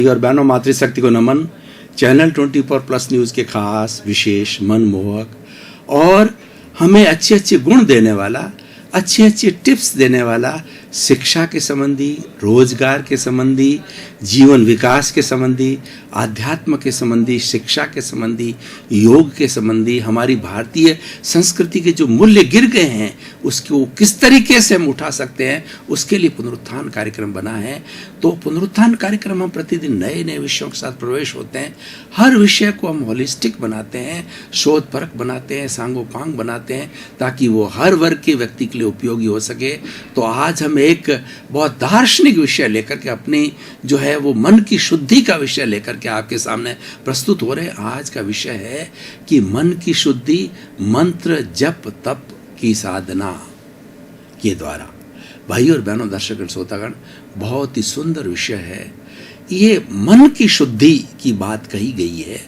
और बहनों, मातृशक्ति को नमन। चैनल 24+ न्यूज़ के खास, विशेष, मनमोहक और हमें अच्छे अच्छे गुण देने वाला, अच्छे अच्छे टिप्स देने वाला, शिक्षा के संबंधी, रोजगार के संबंधी, जीवन विकास के संबंधी, आध्यात्म के संबंधी, शिक्षा के संबंधी, योग के संबंधी, हमारी भारतीय संस्कृति के जो मूल्य गिर गए हैं उसको किस तरीके से हम उठा सकते हैं, उसके लिए पुनरुत्थान कार्यक्रम बना है। तो पुनरुत्थान कार्यक्रम हम प्रतिदिन नए नए विषयों के साथ प्रवेश होते हैं। हर विषय को हम होलिस्टिक बनाते हैं, शोधपरक बनाते हैं, सांगोपांग बनाते हैं, ताकि वो हर वर्ग के व्यक्ति के लिए उपयोगी हो सके। तो आज हम एक बहुत दार्शनिक विषय लेकर के, अपनी जो है वो मन की शुद्धि का विषय लेकर के आपके सामने प्रस्तुत हो रहे हैं। आज का विषय है कि मन की शुद्धि मंत्र जप तप की साधना के द्वारा। भाई और बहनों, दर्शक श्रोतागण, बहुत ही सुंदर विषय है। ये मन की शुद्धि की बात कही गई है,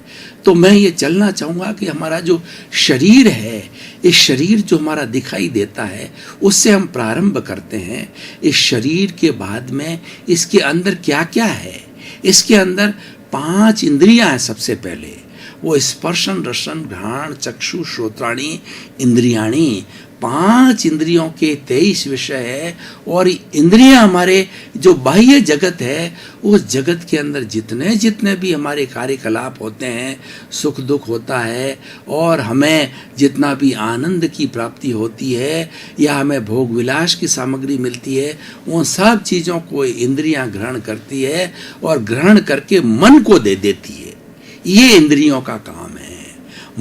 तो मैं ये चलना चाहूँगा कि हमारा जो शरीर है, इस शरीर जो हमारा दिखाई देता है, उससे हम प्रारंभ करते हैं। इस शरीर के बाद में इसके अंदर क्या क्या है? इसके अंदर 5 इंद्रियां हैं। सबसे पहले वो स्पर्शन रसन घ्राण चक्षु श्रोत्राणी इंद्रियाणी, 5 इंद्रियों के 23 विषय है। और इंद्रियां हमारे जो बाह्य जगत है, उस जगत के अंदर जितने जितने भी हमारे कार्यकलाप होते हैं, सुख दुख होता है, और हमें जितना भी आनंद की प्राप्ति होती है या हमें भोग विलास की सामग्री मिलती है, उन सब चीज़ों को इंद्रियां ग्रहण करती है और ग्रहण करके मन को दे देती है। ये इंद्रियों का काम है।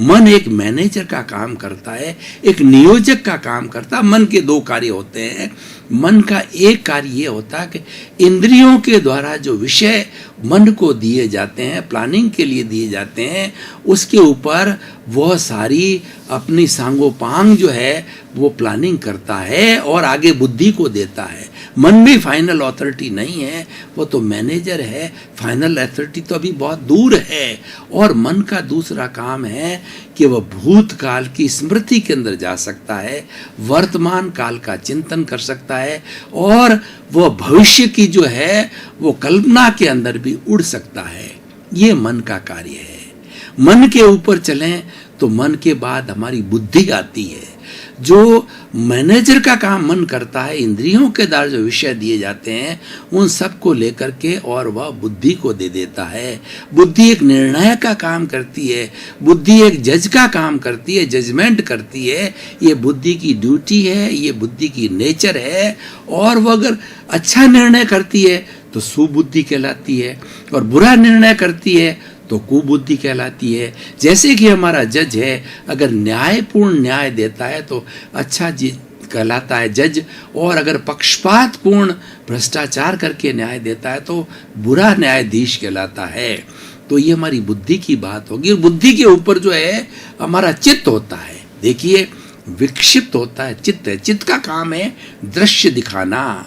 मन एक मैनेजर का काम करता है, एक नियोजक का काम करता है। मन के 2 कार्य होते हैं। मन का एक कार्य ये होता है कि इंद्रियों के द्वारा जो विषय मन को दिए जाते हैं, प्लानिंग के लिए दिए जाते हैं, उसके ऊपर वह सारी अपनी सांगोपांग जो है वो प्लानिंग करता है और आगे बुद्धि को देता है। मन भी फाइनल अथॉरिटी नहीं है, वो तो मैनेजर है। फाइनल अथॉरिटी तो अभी बहुत दूर है। और मन का दूसरा काम है कि वह भूतकाल की स्मृति के अंदर जा सकता है, वर्तमान काल का चिंतन कर सकता है, और वह भविष्य की जो है वो कल्पना के अंदर भी उड़ सकता है। ये मन का कार्य है। मन के ऊपर चलें तो मन के बाद हमारी बुद्धि आती है। जो मैनेजर का काम मन करता है, इंद्रियों के द्वारा जो विषय दिए जाते हैं उन सब को लेकर के, और वह बुद्धि को दे देता है। बुद्धि एक निर्णय का काम करती है, बुद्धि एक जज का काम करती है, जजमेंट करती है। ये बुद्धि की ड्यूटी है, ये बुद्धि की नेचर है। और वह अगर अच्छा निर्णय करती है तो सुबुद्धि कहलाती है, और बुरा निर्णय करती है तो कुबुद्धि कहलाती है। जैसे कि हमारा जज है, अगर न्यायपूर्ण न्याय देता है तो अच्छा कहलाता है जज, और अगर पक्षपातपूर्ण भ्रष्टाचार करके न्याय देता है तो बुरा न्यायाधीश कहलाता है। तो ये हमारी बुद्धि की बात होगी। और बुद्धि के ऊपर जो है हमारा चित्त होता है। देखिए, विक्षिप्त होता है चित्त है। चित्त का काम है दृश्य दिखाना।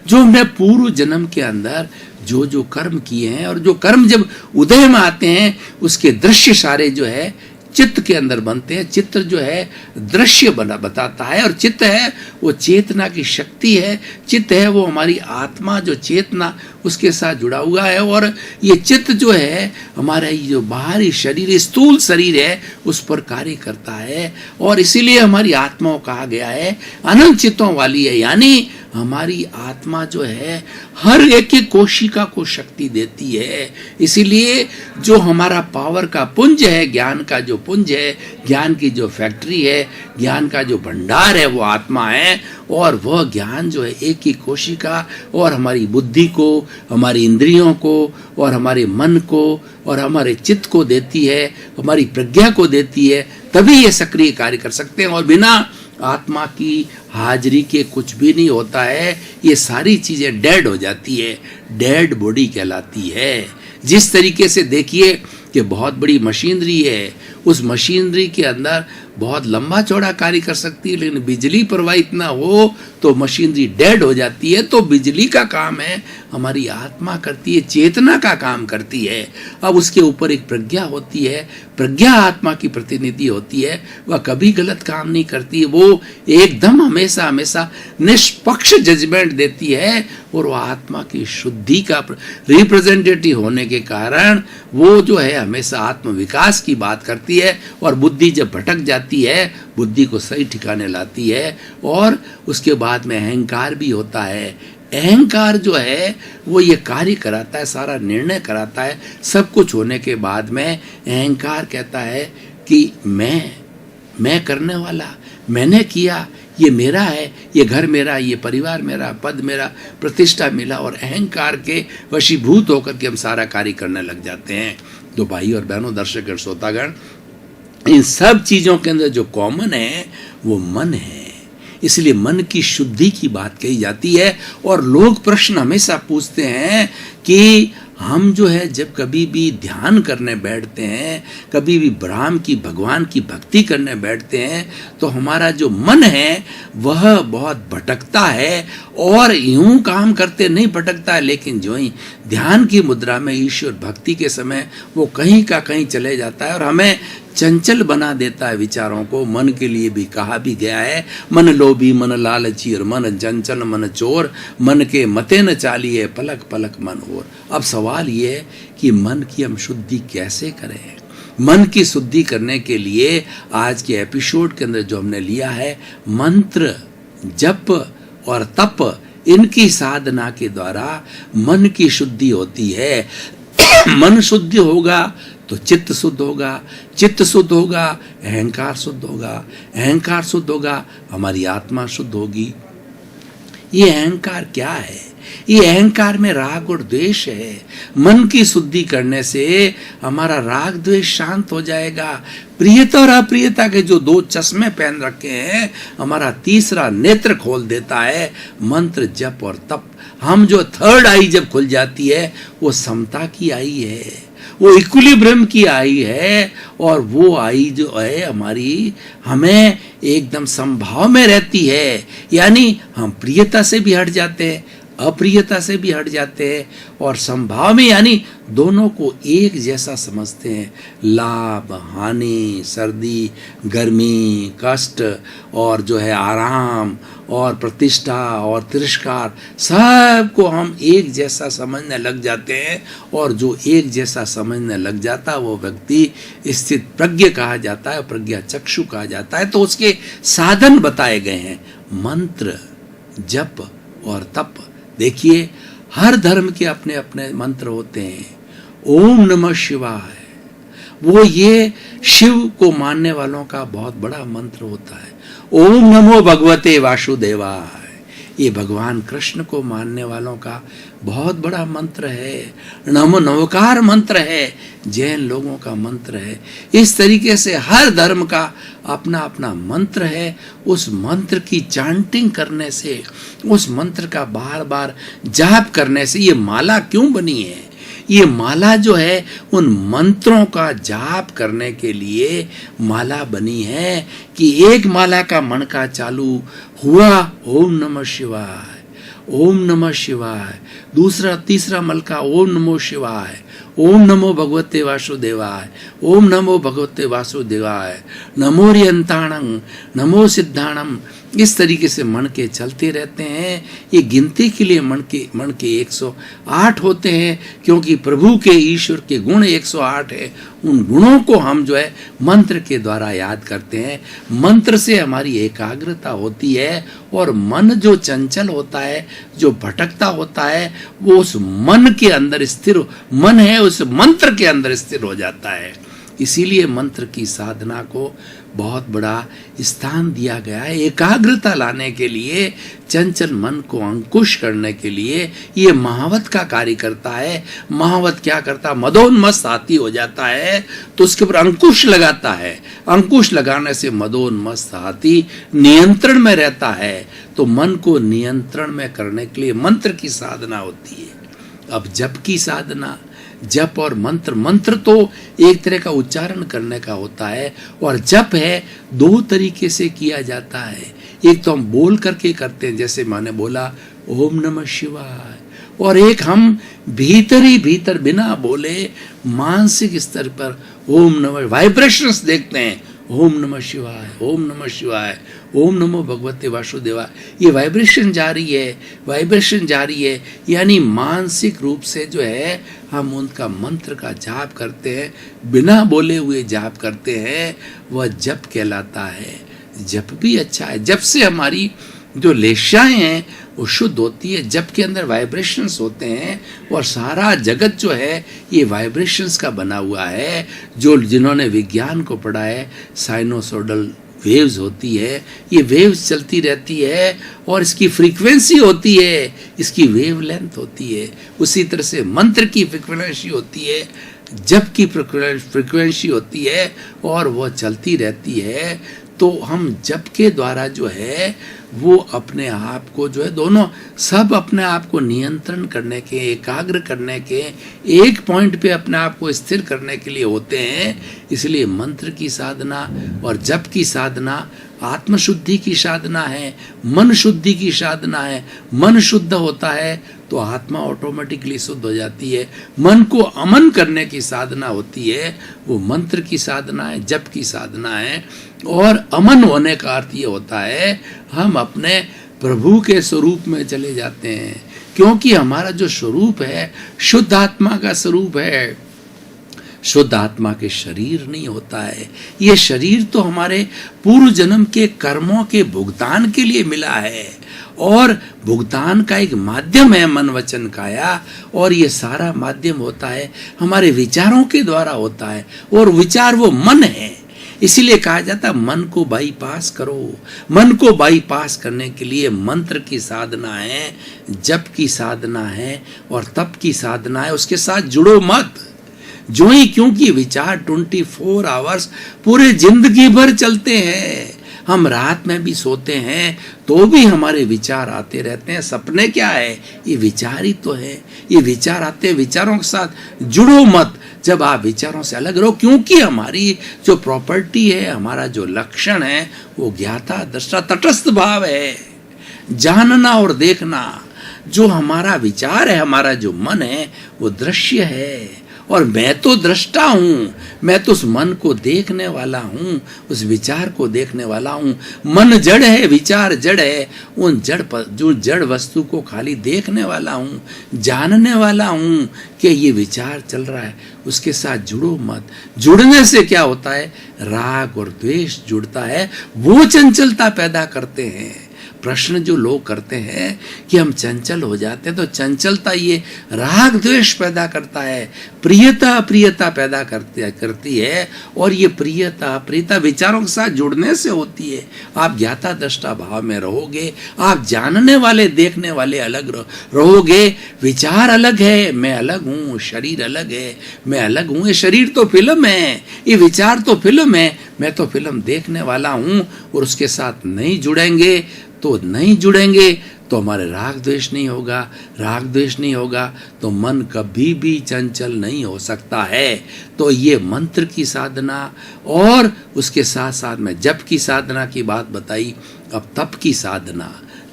जो हमने पूर्व जन्म के अंदर जो जो कर्म किए हैं, और जो कर्म जब उदय में आते हैं, उसके दृश्य सारे जो है चित्त के अंदर बनते हैं। चित्र जो है दृश्य बताता है, और चित्त है वो चेतना की शक्ति है। चित्त है वो हमारी आत्मा, जो चेतना उसके साथ जुड़ा हुआ है। और ये चित्त जो है हमारा ये जो बाहरी शरीर, स्थूल शरीर है, उस पर कार्य करता है। और इसीलिए हमारी आत्मा को कहा गया है अनंत चित्तों वाली है। यानी हमारी आत्मा जो है हर एक कोशिका को शक्ति देती है। इसीलिए जो हमारा पावर का पुंज है, ज्ञान का जो पुंज है, ज्ञान की जो फैक्ट्री है, ज्ञान का जो भंडार है, वो आत्मा है। और वह ज्ञान जो है एक ही कोशिका और हमारी बुद्धि को, हमारी इंद्रियों को, और हमारे मन को, और हमारे चित्त को देती है, हमारी प्रज्ञा को देती है। तभी ये सक्रिय कार्य कर सकते हैं। और बिना आत्मा की हाजिरी के कुछ भी नहीं होता है। ये सारी चीज़ें डेड हो जाती है, डेड बॉडी कहलाती है। जिस तरीके से देखिए कि बहुत बड़ी मशीनरी है, उस मशीनरी के अंदर बहुत लंबा चौड़ा कार्य कर सकती है, लेकिन बिजली प्रवाहित ना हो तो मशीनरी डेड हो जाती है। तो बिजली का काम है, हमारी आत्मा करती है, चेतना का काम करती है। अब उसके ऊपर एक प्रज्ञा होती है, प्रज्ञा आत्मा की प्रतिनिधि होती है, वह कभी गलत काम नहीं करती, वो एकदम हमेशा हमेशा निष्पक्ष जजमेंट देती है। और वह आत्मा की शुद्धि का रिप्रेजेंटेटिव होने के कारण वो जो है हमेशा आत्म विकास की बात करती है। और बुद्धि जब भटक जाती है, बुद्धि को सही ठिकाने लाती है। और उसके बाद में अहंकार भी होता है। अहंकार जो है वो ये कार्य कराता है, सारा निर्णय कराता है। सब कुछ होने के बाद में अहंकार कहता है कि मैं करने वाला, मैंने किया, ये मेरा है, ये घर मेरा, ये परिवार मेरा, पद मेरा, प्रतिष्ठा मिला। और अहंकार के वशीभूत होकर के हम सारा कार्य करने लग जाते हैं। तो भाई और बहनों, दर्शक और श्रोतागण, इन सब चीज़ों के अंदर जो कॉमन है वो मन है। इसलिए मन की शुद्धि की बात कही जाती है। और लोग प्रश्न हमेशा पूछते हैं कि हम जो है जब कभी भी ध्यान करने बैठते हैं, कभी भी ब्रह्म की, भगवान की भक्ति करने बैठते हैं, तो हमारा जो मन है वह बहुत भटकता है। और यूं काम करते नहीं भटकता है, लेकिन जो ही ध्यान की मुद्रा में ईश्वर भक्ति के समय वो कहीं का कहीं चले जाता है और हमें चंचल बना देता है विचारों को। मन के लिए भी कहा भी गया है, मन लोभी मन लालची और मन चंचल मन चोर, मन के मते न चालिए पलक पलक मन और। अब सवाल ये है कि मन की हम शुद्धि कैसे करें। मन की शुद्धि करने के लिए आज के एपिसोड के अंदर जो हमने लिया है, मंत्र, जप और तप, इनकी साधना के द्वारा मन की शुद्धि होती है। मन शुद्ध होगा तो चित्त शुद्ध होगा, चित्त शुद्ध होगा अहंकार शुद्ध होगा, अहंकार शुद्ध होगा हमारी आत्मा शुद्ध होगी। ये अहंकार क्या है? ये अहंकार में राग और द्वेष है। मन की शुद्धि करने से हमारा राग द्वेष शांत हो जाएगा। प्रियता और अप्रियता के जो दो चश्मे पहन रखे हैं, हमारा तीसरा नेत्र खोल देता है मंत्र, जप और तप। हम जो थर्ड आई जब खुल जाती है, वो समता की आई है, वो इक्विलिब्रियम की आई है। और वो आई जो है हमारी, हमें एकदम समभाव में रहती है। यानी हम प्रियता से भी हट जाते हैं, अप्रियता से भी हट जाते हैं, और समभाव में यानी दोनों को एक जैसा समझते हैं। लाभ, हानि, सर्दी, गर्मी, कष्ट और जो है आराम और प्रतिष्ठा और तिरस्कार, सब को हम एक जैसा समझने लग जाते हैं। और जो एक जैसा समझने लग जाता है वो व्यक्ति स्थित प्रज्ञ कहा जाता है, प्रज्ञा चक्षु कहा जाता है। तो उसके साधन बताए गए हैं, मंत्र, जप और तप। देखिए, हर धर्म के अपने अपने मंत्र होते हैं। ओम नमः शिवाय, वो ये शिव को मानने वालों का बहुत बड़ा मंत्र होता है। ओम नमो भगवते वासुदेवाय, ये भगवान कृष्ण को मानने वालों का बहुत बड़ा मंत्र है। नमो नवकार मंत्र है, जैन लोगों का मंत्र है। इस तरीके से हर धर्म का अपना अपना मंत्र है। उस मंत्र की चांटिंग करने से, उस मंत्र का बार बार जाप करने से, ये माला क्यों बनी है? ये माला जो है उन मंत्रों का जाप करने के लिए माला बनी है कि एक माला का मन का चालू हुआ ओम नमः शिवाय, ओम नमः शिवाय, दूसरा तीसरा मलका ओम नमो शिवाय, ओम नमो भगवते वासुदेवाय, ओम नमो भगवते वासुदेवाय, नमो रियंताणं, नमो सिद्धाणं। इस तरीके से मन के चलते रहते हैं। ये गिनती के लिए मन के 108 होते हैं, क्योंकि प्रभु के, ईश्वर के गुण 108 है। उन गुणों को हम जो है मंत्र के द्वारा याद करते हैं। मंत्र से हमारी एकाग्रता होती है, और मन जो चंचल होता है, जो भटकता होता है, वो उस मन के अंदर स्थिर, मन है उस मंत्र के अंदर स्थिर हो जाता है। इसीलिए मंत्र की साधना को बहुत बड़ा स्थान दिया गया है। एकाग्रता लाने के लिए, चंचल मन को अंकुश करने के लिए ये महावत का कार्य करता है। महावत क्या करता? मदोन्मस्त हाथी हो जाता है तो उसके ऊपर अंकुश लगाता है। अंकुश लगाने से मदोन्मस्त हाथी नियंत्रण में रहता है। तो मन को नियंत्रण में करने के लिए मंत्र की साधना होती है। अब जप की साधना, जप और मंत्र, मंत्र तो एक तरह का उच्चारण करने का होता है, और जप है दो तरीके से किया जाता है। एक तो हम बोल करके करते हैं, जैसे मैंने बोला ओम नमः शिवाय, और एक हम भीतर ही भीतर बिना बोले मानसिक स्तर पर ओम नमः, वाइब्रेशंस देखते हैं, ओम नमः शिवाय, ओम नमः शिवाय, ओम नमो भगवते वासुदेवाय। ये वाइब्रेशन जारी है, वाइब्रेशन जारी है, यानी मानसिक रूप से जो है हम उनका मंत्र का जाप करते हैं, बिना बोले हुए जाप करते हैं, वह जप कहलाता है। जप भी अच्छा है, जप से हमारी जो लेशाएं हैं वो शुद्ध होती है। जप के अंदर वाइब्रेशंस होते हैं, और सारा जगत जो है ये वाइब्रेशंस का बना हुआ है। जो जिन्होंने विज्ञान को पढ़ा है, साइनोसोडल वेव्स होती है, ये वेव्स चलती रहती है, और इसकी फ्रीक्वेंसी होती है, इसकी वेवलेंथ होती है। उसी तरह से मंत्र की फ्रीक्वेंसी होती है, जप की फ्रीक्वेंसी होती है, और वह चलती रहती है। तो हम जप के द्वारा जो है वो अपने आप को जो है, दोनों सब अपने आप को नियंत्रण करने के, एकाग्र करने के, एक पॉइंट पे अपने आप को स्थिर करने के लिए होते हैं। इसलिए मंत्र की साधना और जप की साधना आत्मशुद्धि की साधना है, मन शुद्धि की साधना है। मन शुद्ध होता है तो आत्मा ऑटोमेटिकली शुद्ध हो जाती है। मन को अमन करने की साधना होती है, वो मंत्र की साधना है, जप की साधना है। और अमन होने का अर्थ ये होता है हम अपने प्रभु के स्वरूप में चले जाते हैं, क्योंकि हमारा जो स्वरूप है शुद्ध आत्मा का स्वरूप है। शुद्ध आत्मा के शरीर नहीं होता है, ये शरीर तो हमारे पूर्व जन्म के कर्मों के भुगतान के लिए मिला है, और भुगतान का एक माध्यम है मन वचन काया, और ये सारा माध्यम होता है हमारे विचारों के द्वारा होता है, और विचार वो मन है। इसीलिए कहा जाता है मन को बाईपास करो। मन को बाईपास करने के लिए मंत्र की साधना है, जप की साधना है, और तप की साधना है। उसके साथ जुड़ो मत जो ही, क्योंकि विचार 24 आवर्स पूरे जिंदगी भर चलते हैं। हम रात में भी सोते हैं तो भी हमारे विचार आते रहते हैं। सपने क्या है, ये विचार ही तो है। ये विचार आते हैं, विचारों के साथ जुड़ो मत। जब आप विचारों से अलग रहो, क्योंकि हमारी जो प्रॉपर्टी है, हमारा जो लक्षण है, वो ज्ञाता दृष्टा तटस्थ भाव है, जानना और देखना। जो हमारा विचार है, हमारा जो मन है, वो दृश्य है, और मैं तो दृष्टा हूँ, मैं तो उस मन को देखने वाला हूँ, उस विचार को देखने वाला हूँ। मन जड़ है, विचार जड़ है, उन जो जड़ वस्तु को खाली देखने वाला हूँ, जानने वाला हूँ कि ये विचार चल रहा है। उसके साथ जुड़ो मत। जुड़ने से क्या होता है, राग और द्वेष जुड़ता है, वो चंचलता पैदा करते हैं। प्रश्न जो लोग करते हैं कि हम चंचल हो जाते हैं, तो चंचलता ये राग द्वेष पैदा करता है, प्रियता अप्रियता पैदा करती है, और ये प्रियता अप्रियता विचारों के साथ जुड़ने से होती है। आप ज्ञाता दृष्टा भाव में रहोगे, आप जानने वाले देखने वाले अलग रहोगे। विचार अलग है, मैं अलग हूँ, शरीर अलग है, मैं अलग हूँ। ये शरीर तो फिल्म है, ये विचार तो फिल्म है, मैं तो फिल्म देखने वाला हूँ। और उसके साथ नहीं जुड़ेंगे तो हमारे राग द्वेष नहीं होगा, राग द्वेष नहीं होगा तो मन कभी भी चंचल नहीं हो सकता है। तो ये मंत्र की साधना, और उसके साथ साथ में जप की साधना की बात बताई। अब तप की साधना,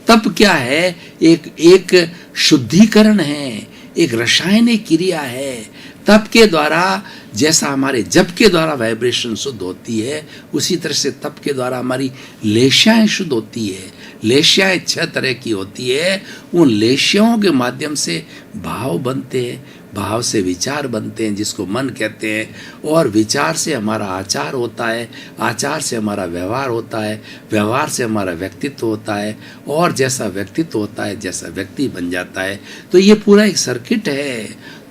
तप क्या है, एक शुद्धिकरण है, एक रासायनिक क्रिया है। तप के द्वारा, जैसा हमारे जप के द्वारा वाइब्रेशन शुद्ध होती है, उसी तरह से तप के द्वारा हमारी लेशाएं शुद्ध होती है। लेशाएं 6 तरह की होती है। उन लेशाओं के माध्यम से भाव बनते हैं, भाव से विचार बनते हैं, जिसको मन कहते हैं, और विचार से हमारा आचार होता है, आचार से हमारा व्यवहार होता है, व्यवहार से हमारा व्यक्तित्व होता है, और जैसा व्यक्तित्व होता है जैसा व्यक्ति बन जाता है। तो ये पूरा एक सर्किट है।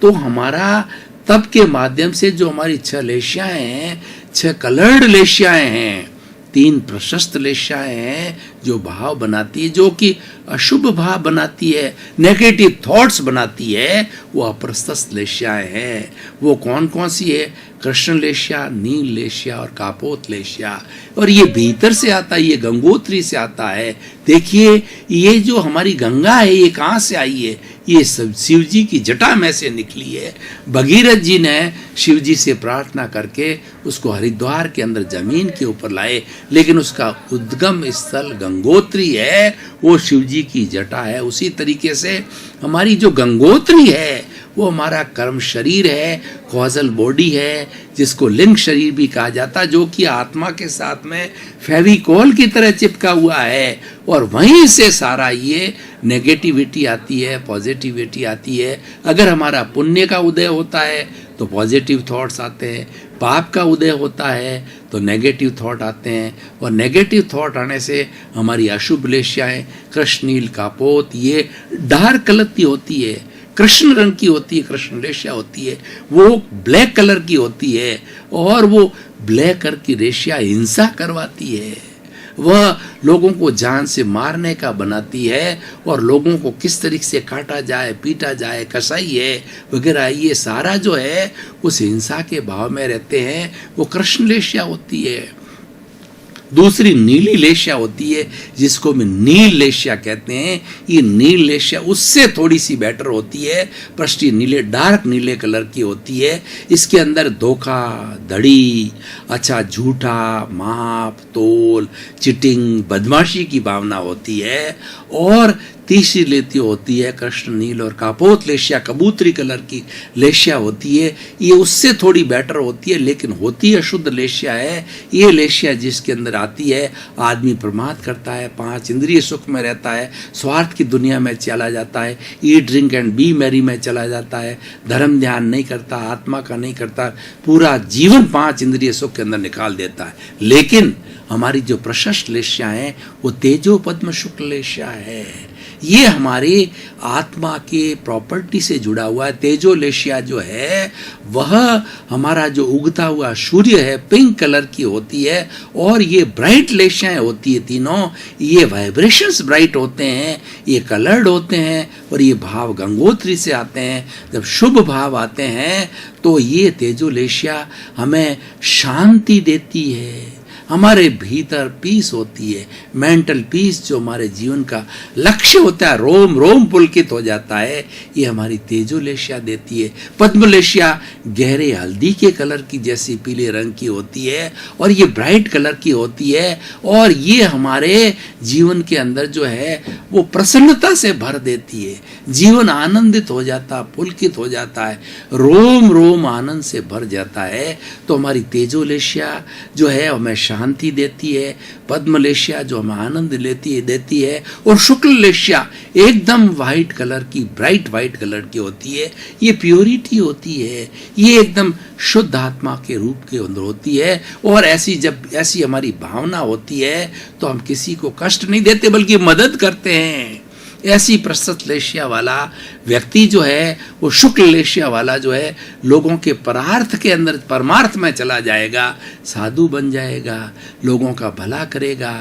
तो हमारा तप के माध्यम से जो हमारी 6 लेशियाएं हैं, 6 कलर्ड लेशियाएं हैं, 3 प्रशस्त लेशियाएं हैं जो भाव बनाती है, जो कि अशुभ भाव बनाती है, नेगेटिव थॉट्स बनाती है, वो अप्रशस्त लेशियाएं हैं। वो कौन कौन सी है, कृष्ण लेशिया, नील लेशिया और कापोत लेशिया। और ये भीतर से आता है, ये गंगोत्री से आता है। देखिए ये जो हमारी गंगा है, ये कहाँ से आई है, ये सब शिव जी की जटा में से निकली है। भगीरथ जी ने शिव जी से प्रार्थना करके उसको हरिद्वार के अंदर जमीन के ऊपर लाए, लेकिन उसका उद्गम स्थल गंगोत्री है, वो शिव जी की जटा है। उसी तरीके से हमारी जो गंगोत्री है वो हमारा कर्म शरीर है, कॉजल बॉडी है, जिसको लिंग शरीर भी कहा जाता है, जो कि आत्मा के साथ में फेविकोल की तरह चिपका हुआ है। और वहीं से सारा ये नेगेटिविटी आती है, पॉजिटिविटी आती है। अगर हमारा पुण्य का उदय होता है तो पॉजिटिव थॉट्स आते हैं, पाप का उदय होता है तो नेगेटिव थॉट आते हैं, और नेगेटिव थॉट आने से हमारी अशुभ लेशियाएं, कृष्ण नील कापोत, ये डार्क कलर की होती है, कृष्ण रंग की होती है, कृष्ण रेशिया होती है, वो ब्लैक कलर की होती है, और वो ब्लैक कलर की रेशिया हिंसा करवाती है, वह लोगों को जान से मारने का बनाती है, और लोगों को किस तरीके से काटा जाए, पीटा जाए, कसाई है वगैरह, ये सारा जो है उस हिंसा के भाव में रहते हैं, वो कृष्ण लेशिया होती है। दूसरी नीली लेशिया होती है, जिसको हम नील लेशिया कहते हैं। ये नील लेशिया उससे थोड़ी सी बेटर होती है, पृष्ठी नीले, डार्क नीले कलर की होती है। इसके अंदर धोखा धड़ी, अच्छा झूठा, माप तोल, चिटिंग, बदमाशी की भावना होती है। और तीसरी लेती होती है कृष्ण नील और कापोत लेशिया, कबूतरी कलर की लेशिया होती है। ये उससे थोड़ी बेटर होती है, लेकिन होती है शुद्ध लेशिया है। ये लेशिया जिसके अंदर आती है, आदमी प्रमाद करता है, 5 इंद्रिय सुख में रहता है, स्वार्थ की दुनिया में चला जाता है, eat drink and B Mary में चला जाता है, धर्म ध्यान नहीं करता, आत्मा का नहीं करता, पूरा जीवन 5 इंद्रिय सुख के अंदर निकाल देता है। लेकिन हमारी जो प्रशस्त लेशिया है वो तेजो पद्म शुक्ल लेशिया है। ये हमारी आत्मा के प्रॉपर्टी से जुड़ा हुआ है। तेजो लेशिया जो है वह हमारा जो उगता हुआ सूर्य है, पिंक कलर की होती है, और ये ब्राइट लेशियाएं होती है तीनों। ये वाइब्रेशंस ब्राइट होते हैं, ये कलर्ड होते हैं, और ये भाव गंगोत्री से आते हैं। जब शुभ भाव आते हैं तो ये तेजो लेशिया हमें शांति देती है, हमारे भीतर पीस होती है, मेंटल पीस जो हमारे जीवन का लक्ष्य होता है, रोम रोम पुलकित हो जाता है, ये हमारी तेजो लेशिया देती है। पद्म लेशिया गहरे हल्दी के कलर की जैसी पीले रंग की होती है, और ये ब्राइट कलर की होती है, और ये हमारे जीवन के अंदर जो है वो प्रसन्नता से भर देती है। जीवन आनंदित हो जाता, पुलकित हो जाता है, रोम रोम आनंद से भर जाता है। तो हमारी तेजो लेशिया जो है हमें शांति देती है, पद्म लेशिया जो हमें आनंद देती है, और शुक्ल लेशिया एकदम वाइट कलर की, ब्राइट वाइट कलर की होती है। ये प्योरिटी होती है, ये एकदम शुद्ध आत्मा के रूप के अंदर होती है। और जब ऐसी हमारी भावना होती है तो हम किसी को कष्ट नहीं देते बल्कि मदद करते हैं। ऐसी प्रशस्त लेशिया वाला व्यक्ति जो है, वो शुक्ल लेशिया वाला जो है, लोगों के परार्थ के अंदर परमार्थ में चला जाएगा, साधु बन जाएगा, लोगों का भला करेगा,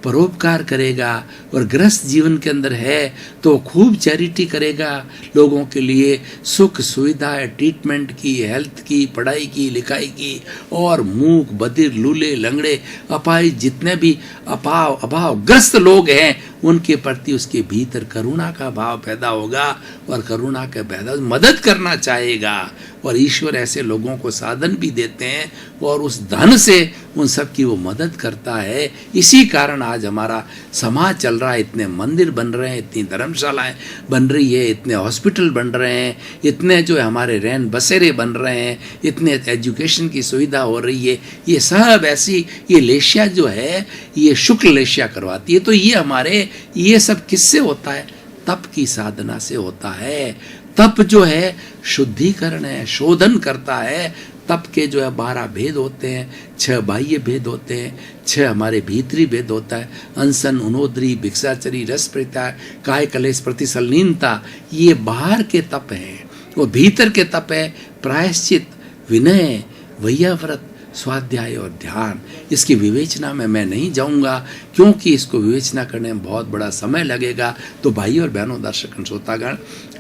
परोपकार करेगा, और गृहस्थ जीवन के अंदर है तो खूब चैरिटी करेगा, लोगों के लिए सुख सुविधा, ट्रीटमेंट की, हेल्थ की, पढ़ाई की, लिखाई की, और मूक बधिर लूले लंगड़े अपाहिज जितने भी अभावग्रस्त लोग हैं उनके प्रति उसके भीतर करुणा का भाव पैदा होगा, और करुणा के पैदा मदद करना चाहेगा। और ईश्वर ऐसे लोगों को साधन भी देते हैं, और उस धन से उन सब की वो मदद करता है। इसी कारण आज हमारा समाज चल रहा है, इतने मंदिर बन रहे हैं, इतनी धर्मशालाएं बन रही है, इतने हॉस्पिटल बन रहे हैं, इतने जो है हमारे रैन बसेरे बन रहे हैं, इतने एजुकेशन की सुविधा हो रही है। ये सब ऐसी ये लेशिया जो है ये शुक्ल लेशिया करवाती है। तो ये सब किससे होता है? तप की साधना से होता है। तप जो है शुद्धिकरण है, शोधन करता है। तप के जो है 12 भेद होते हैं, 6 बाह्य भेद होते हैं, 6 हमारे भीतरी भेद होता है। अनशन, उनोदरी, भिक्षाचरी, रस परित्याग, काय कलेश, प्रतिसलनीनता, ये बाहर के तप हैं। वो भीतर के तप है प्रायश्चित, विनय, वैयाव्रत, स्वाध्याय और ध्यान। इसकी विवेचना में मैं नहीं जाऊंगा, क्योंकि इसको विवेचना करने में बहुत बड़ा समय लगेगा। तो भाई और बहनों, दर्शक श्रोतागण,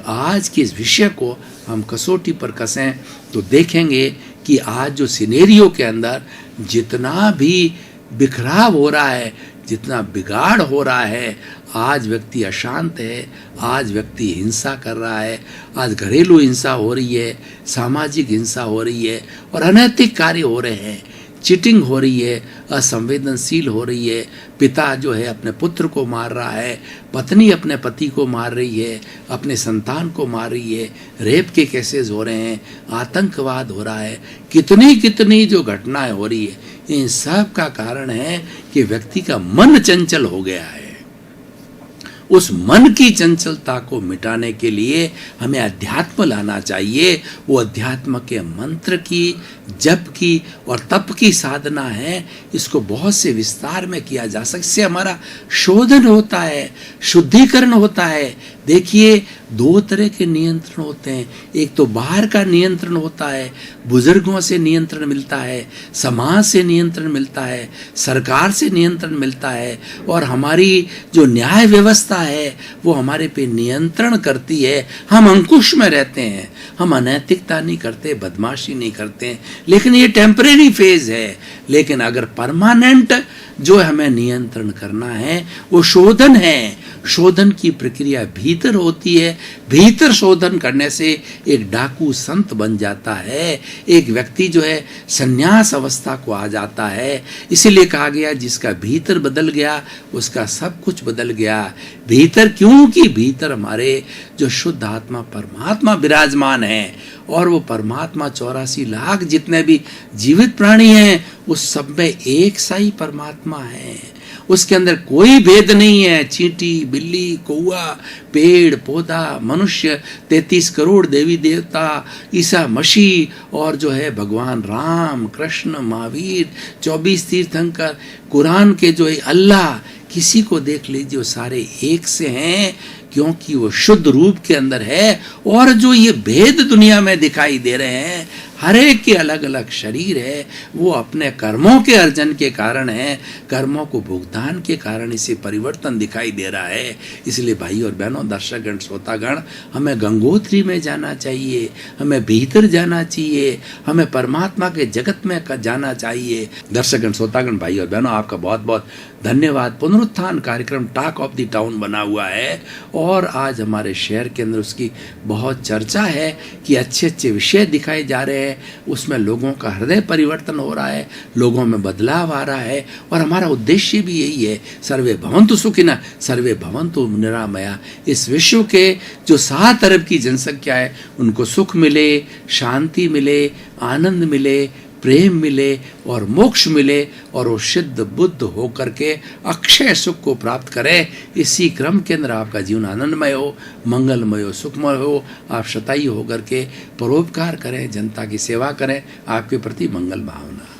आज के इस विषय को हम कसौटी पर कसें तो देखेंगे कि आज जो सिनेरियो के अंदर जितना भी बिखराव हो रहा है, जितना बिगाड़ हो रहा है, आज व्यक्ति अशांत है, आज व्यक्ति हिंसा कर रहा है, आज घरेलू हिंसा हो रही है, सामाजिक हिंसा हो रही है और अनैतिक कार्य हो रहे हैं, चीटिंग हो रही है, असंवेदनशील हो रही है, पिता जो है अपने पुत्र को मार रहा है, पत्नी अपने पति को मार रही है, अपने संतान को मार रही है, रेप के केसेस हो रहे हैं, आतंकवाद हो रहा है, कितनी कितनी जो घटनाएं हो रही है, इन सब का कारण है कि व्यक्ति का मन चंचल हो गया है। उस मन की चंचलता को मिटाने के लिए हमें अध्यात्म लाना चाहिए। वो अध्यात्म के मंत्र की, जप की और तप की साधना है। इसको बहुत से विस्तार में किया जा सकता है। इससे हमारा शोधन होता है, शुद्धिकरण होता है। देखिए, दो तरह के नियंत्रण होते हैं। एक तो बाहर का नियंत्रण होता है, बुजुर्गों से नियंत्रण मिलता है, समाज से नियंत्रण मिलता है, सरकार से नियंत्रण मिलता है और हमारी जो न्याय व्यवस्था है वो हमारे पे नियंत्रण करती है। हम अंकुश में रहते हैं, हम अनैतिकता नहीं करते, बदमाशी नहीं करते, लेकिन ये टेम्परेरी फेज है। लेकिन अगर परमानेंट जो हमें नियंत्रण करना है वो शोधन है। शोधन की प्रक्रिया भीतर होती है। भीतर शोधन करने से एक डाकू संत बन जाता है, एक व्यक्ति जो है संन्यास अवस्था को आ जाता है। इसीलिए कहा गया जिसका भीतर बदल गया उसका सब कुछ बदल गया। भीतर, क्योंकि भीतर हमारे जो शुद्ध आत्मा परमात्मा विराजमान है और वो परमात्मा 84 लाख जितने भी जीवित प्राणी हैं उस सब में एक सा ही परमात्मा है। उसके अंदर कोई भेद नहीं है। चींटी, बिल्ली, कौआ, पेड़ पौधा, मनुष्य, 33 करोड़ देवी देवता, ईसा मसीह और जो है भगवान राम, कृष्ण, महावीर, 24 तीर्थंकर, कुरान के जो है अल्लाह, किसी को देख लीजिए वो सारे एक से हैं क्योंकि वो शुद्ध रूप के अंदर है। और जो ये भेद दुनिया में दिखाई दे रहे हैं, हर एक के अलग अलग शरीर है, वो अपने कर्मों के अर्जन के कारण है, कर्मों को भुगतान के कारण इसे परिवर्तन दिखाई दे रहा है। इसलिए भाई और बहनों, दर्शकगण, श्रोतागण, हमें गंगोत्री में जाना चाहिए, हमें भीतर जाना चाहिए, हमें परमात्मा के जगत में जाना चाहिए। दर्शकगण, श्रोतागण, भाई और बहनों, आपका बहुत बहुत धन्यवाद। पुनरुत्थान कार्यक्रम टॉक ऑफ द टाउन बना हुआ है और आज हमारे शहर के अंदर उसकी बहुत चर्चा है कि अच्छे अच्छे विषय दिखाए जा रहे हैं, उसमें लोगों का हृदय परिवर्तन हो रहा है, लोगों में बदलाव आ रहा है और हमारा उद्देश्य भी यही है, सर्वे भवन्तु सुखिनः सर्वे भवन्तु निरामया। इस विश्व के जो 7 अरब की जनसंख्या है उनको सुख मिले, शांति मिले, आनंद मिले, प्रेम मिले और मोक्ष मिले और वो सिद्ध बुद्ध होकर के अक्षय सुख को प्राप्त करें। इसी क्रम के अंदर आपका जीवन आनंदमय हो, मंगलमय हो, सुखमय हो। आप शतायु होकर के परोपकार करें, जनता की सेवा करें, आपके प्रति मंगल भावना।